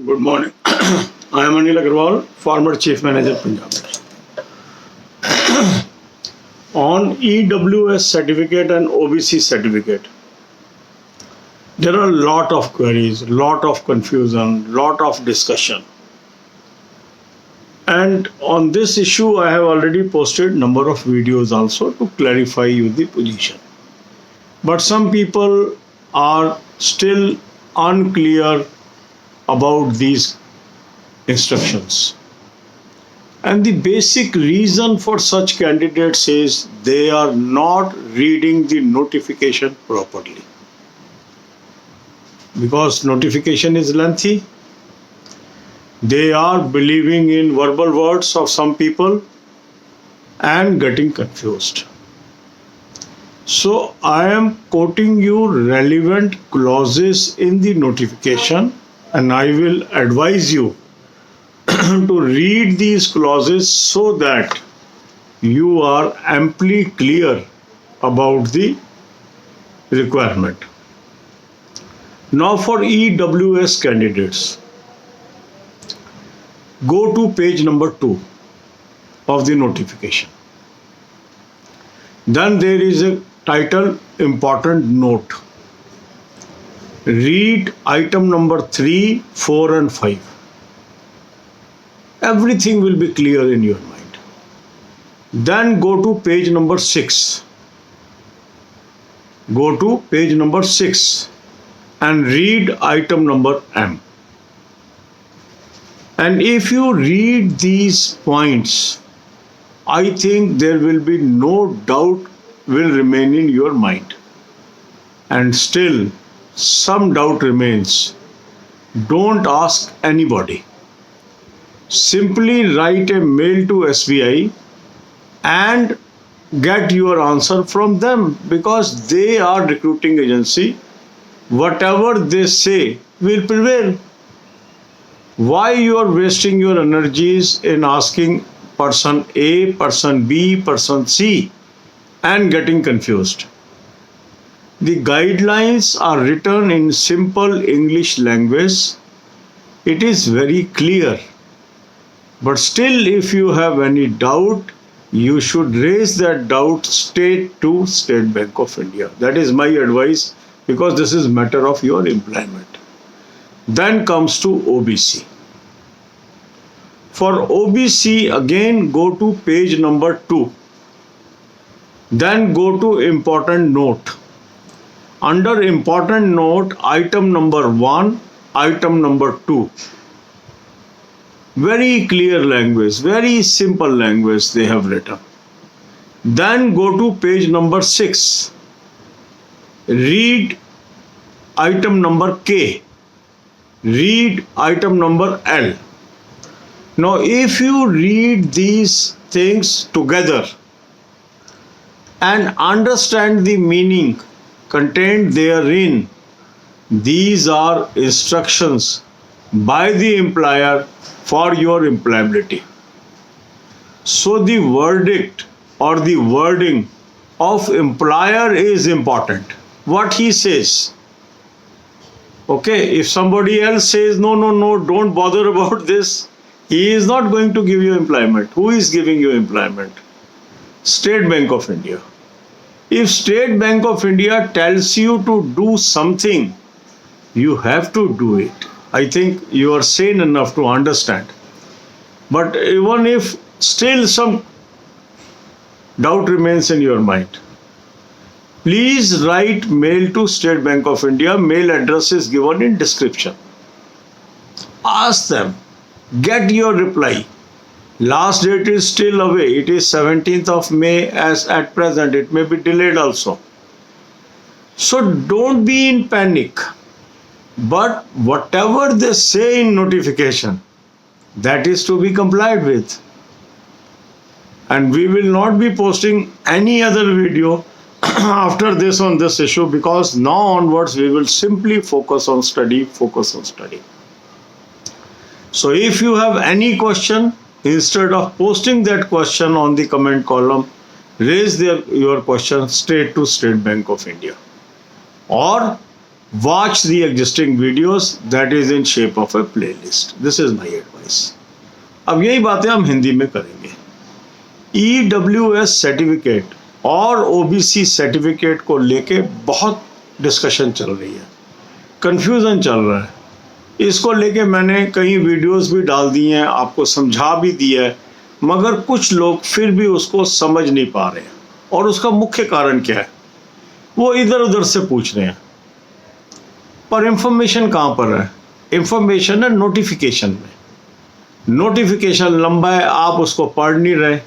Good morning. I am Anil Agarwal, former Chief Manager, Punjab. On EWS certificate and OBC certificate, there are a lot of queries, lot of confusion, lot of discussion. And on this issue, I have already posted number of videos also to clarify you the position. But some people are still unclear about these instructions. And the basic reason for such candidates is they are not reading the notification properly. Because notification is lengthy, they are believing in verbal words of some people and getting confused. So I am quoting you relevant clauses in the notification, and I will advise you to read these clauses so that you are amply clear about the requirement. Now for EWS candidates, go to page number 2 of the notification. Then there is a title, important note. Read item number 3, 4 and 5. Everything will be clear in your mind. Then go to page number 6. Go to page number 6 and read item number M. And if you read these points, I think there will be no doubt will remain in your mind. And still, some doubt remains. Don't ask anybody. Simply write a mail to SBI and get your answer from them, because they are recruiting agency. Whatever they say will prevail. Why you are wasting your energies in asking person A, person B, person C and getting confused? The guidelines are written in simple English language. It is very clear. But still, if you have any doubt, you should raise that doubt straight to State Bank of India. That is my advice, because this is matter of your employment. Then comes to OBC. For OBC, again go to page number 2. Then go to important note. Under important note, item number 1, item number 2. Very clear language, very simple language they have written. Then go to page number 6. Read item number K. Read item number L. Now, if you read these things together and understand the meaning contained therein, these are instructions by the employer for your employability. So the verdict or the wording of employer is important. What he says. Okay, if somebody else says, no, don't bother about this, he is not going to give you employment. Who is giving you employment? State Bank of India. If State Bank of India tells you to do something, you have to do it. I think you are sane enough to understand. But even if still some doubt remains in your mind, please write mail to State Bank of India. Mail address is given in description. Ask them. Get your reply. Last date is still away. It is 17th of May as at present. It may be delayed also. So don't be in panic. But whatever they say in notification, that is to be complied with. And we will not be posting any other video after this on this issue, because now onwards we will simply focus on study. So if you have any question, instead of posting that question on the comment column, raise your question straight to State Bank of India. Or watch the existing videos that is in shape of a playlist. This is my advice. अब यही बातें हम हिंदी में करेंगे। EWS certificate और OBC certificate को लेके बहुत डिस्कशन चल रही है, कंफ्यूजन चल रहा है। इसको लेके मैंने कई वीडियोस भी डाल दी हैं, आपको समझा भी दिया है, मगर कुछ लोग फिर भी उसको समझ नहीं पा रहे हैं। और उसका मुख्य कारण क्या है? वो इधर उधर से पूछ रहे हैं, पर इंफॉर्मेशन कहाँ पर है? इंफॉर्मेशन है नोटिफिकेशन में। नोटिफिकेशन लंबा है, आप उसको पढ़ नहीं रहे।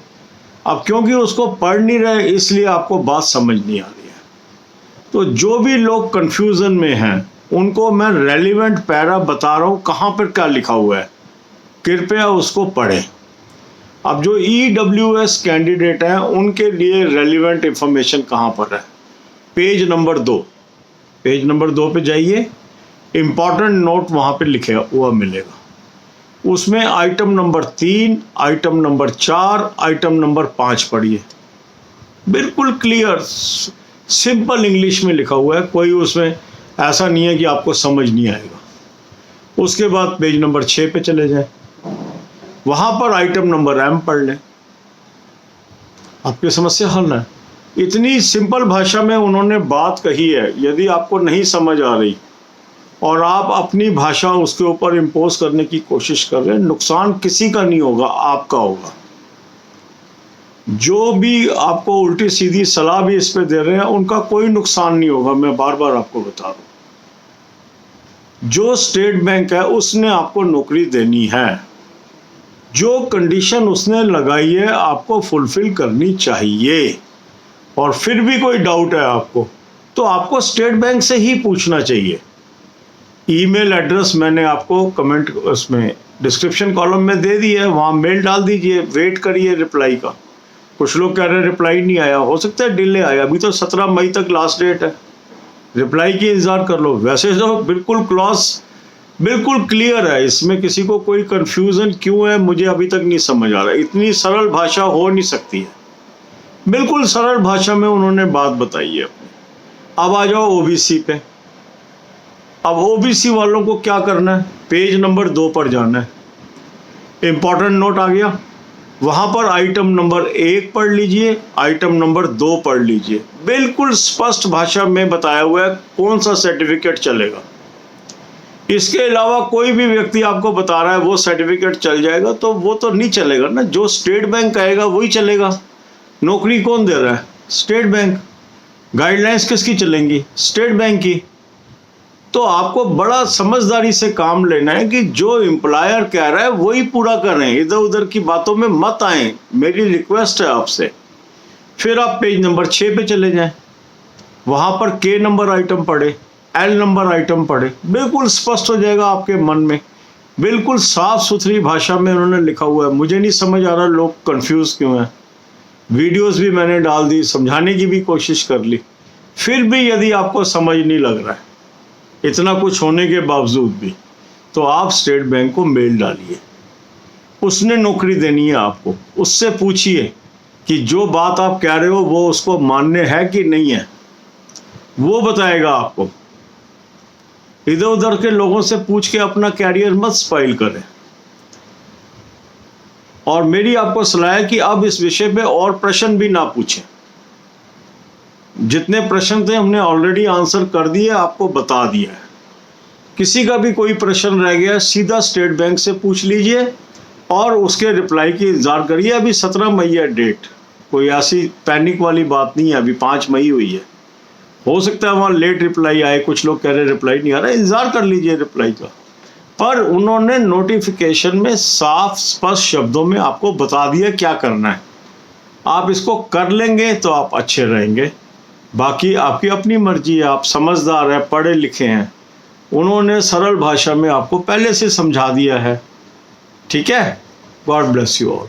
अब क्योंकि उसको पढ़ नहीं रहे इसलिए आपको बात समझ नहीं आ रही है। तो जो भी लोग कंफ्यूजन में हैं उनको मैं रेलिवेंट पैरा बता रहा हूँ, कहाँ पर क्या लिखा हुआ है, कृपया उसको पढ़ें। अब जो EWS कैंडिडेट हैं उनके लिए रेलिवेंट इंफॉर्मेशन कहाँ पर है? पेज नंबर 2, पेज नंबर 2 पे जाइए, इम्पॉर्टेंट नोट वहाँ पे लिखेगा हुआ मिलेगा। उसमें item number 3, item number 4, item number 5 पढ़िए। बिल्कुल क्लियर सिंपल इंग्लिश में लिखा हुआ है, कोई उसमें ऐसा नहीं है कि आपको समझ नहीं आएगा। उसके बाद पेज नंबर 6 पे चले जाएं, वहाँ पर आइटम नंबर M पढ़ लें, आपकी समस्या हल है। इतनी सिंपल भाषा में उन्होंने बात कही है। यदि आपको नहीं समझ आ रही और आप अपनी भाषा उसके ऊपर इम्पोज करने की कोशिश कर रहे हैं, नुकसान किसी का नहीं होगा, आपका होगा। जो भी आपको उल्टी सीधी सलाह भी इस पे दे रहे हैं उनका कोई नुकसान नहीं होगा, मैं बार बार आपको बता रहा हूं। जो स्टेट बैंक है उसने आपको नौकरी देनी है, जो कंडीशन उसने लगाई है आपको फुलफिल करनी चाहिए। और फिर भी कोई डाउट है आपको तो आपको स्टेट बैंक से ही पूछना चाहिए। ईमेल एड्रेस मैंने आपको कमेंट उसमें डिस्क्रिप्शन कॉलम में दे दी है, वहाँ मेल डाल दीजिए, वेट करिए रिप्लाई का। कुछ लोग कह रहे हैं रिप्लाई नहीं आया, हो सकता है डिले आया, अभी तो 17 मई तक लास्ट डेट है, रिप्लाई की इंतज़ार कर लो। वैसे तो बिल्कुल क्लॉज बिल्कुल क्लियर है, इसमें किसी को कोई कन्फ्यूज़न क्यों है मुझे अभी तक नहीं समझ आ रहा है। इतनी सरल भाषा हो नहीं सकती है, बिल्कुल सरल भाषा में उन्होंने बात बताई है अपनी। अब आ जाओ OBC पे। अब OBC वालों को क्या करना है? पेज नंबर 2 पर जाना है, इम्पॉर्टेंट नोट आ गया, वहाँ पर आइटम नंबर 1 पढ़ लीजिए, आइटम नंबर 2 पढ़ लीजिए। बिल्कुल स्पष्ट भाषा में बताया हुआ है कौन सा सर्टिफिकेट चलेगा। इसके अलावा कोई भी व्यक्ति आपको बता रहा है वो सर्टिफिकेट चल जाएगा तो वो तो नहीं चलेगा ना। जो स्टेट बैंक कहेगा वही चलेगा। नौकरी कौन दे रहा है? State bank. गाइडलाइंस किसकी चलेंगी? स्टेट बैंक की। तो आपको बड़ा समझदारी से काम लेना है कि जो एम्प्लॉयर कह रहा है वही पूरा करें, इधर उधर की बातों में मत आएं, मेरी रिक्वेस्ट है आपसे। फिर आप पेज नंबर 6 पे चले जाएं, वहाँ पर K नंबर आइटम पढ़े, L नंबर आइटम पढ़े, बिल्कुल स्पष्ट हो जाएगा आपके मन में। बिल्कुल साफ सुथरी भाषा में उन्होंने लिखा हुआ है। मुझे नहीं समझ आ रहा लोग कंफ्यूज क्यों हैं। वीडियोस भी मैंने डाल दी, समझाने की भी कोशिश कर ली, फिर भी यदि आपको समझ नहीं लग रहा है इतना कुछ होने के बावजूद भी, तो आप स्टेट बैंक को मेल डालिए। उसने नौकरी देनी है आपको, उससे पूछिए कि जो बात आप कह रहे हो वो उसको मान्य है कि नहीं है, वो बताएगा आपको। इधर उधर के लोगों से पूछ के अपना कैरियर मत स्पॉइल करें। और मेरी आपको सलाह है कि अब इस विषय पे और प्रश्न भी ना पूछें। जितने प्रश्न थे हमने ऑलरेडी आंसर कर दिए, आपको बता दिया है। किसी का भी कोई प्रश्न रह गया सीधा स्टेट बैंक से पूछ लीजिए और उसके रिप्लाई की इंतजार करिए। अभी 17 मई है डेट, कोई ऐसी पैनिक वाली बात नहीं है। अभी 5 मई हुई है, हो सकता है वहाँ लेट रिप्लाई आए, कुछ लोग कह रहे रिप्लाई नहीं आ रहा, इंतजार कर लीजिए रिप्लाई का। पर उन्होंने नोटिफिकेशन में साफ स्पष्ट शब्दों में आपको बता दिया क्या करना है। आप इसको कर लेंगे तो आप अच्छे रहेंगे, बाकी आपकी अपनी मर्जी है। आप समझदार हैं, पढ़े लिखे हैं, उन्होंने सरल भाषा में आपको पहले से समझा दिया है। ठीक है, गॉड ब्लेस यू ऑल।